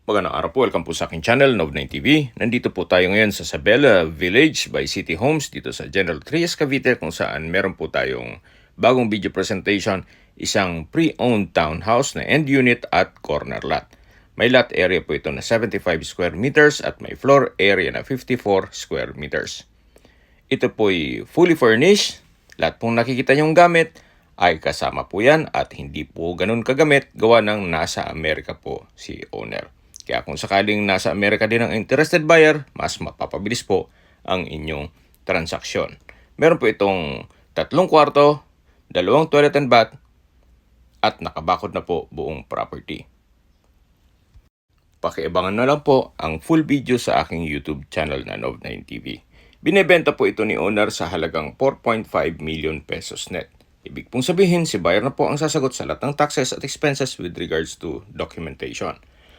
Magandang araw po, welcome po sa aking channel, Nov9 TV. Nandito po tayo ngayon sa Sabela Village by City Homes dito sa General Trias, Cavite kung saan meron po tayong bagong video presentation, isang pre-owned townhouse na end unit at corner lot. May lot area po ito na 75 square meters at may floor area na 54 square meters. Ito po'y fully furnished, lahat pong nakikita nyong gamit ay kasama po yan at hindi po ganun kagamit gawa ng nasa Amerika po si owner. Kaya kung sakaling nasa Amerika din ang interested buyer, mas mapapabilis po ang inyong transaksyon. Meron po itong 3 kwarto, 2 toilet and bath, at nakabakod na po buong property. Pakiabangan na lang po ang full video sa aking YouTube channel na Nov9 TV. Binebenta po ito ni owner sa halagang 4.5 million pesos net. Ibig pong sabihin, si buyer na po ang sasagot sa lahat ng taxes at expenses with regards to documentation.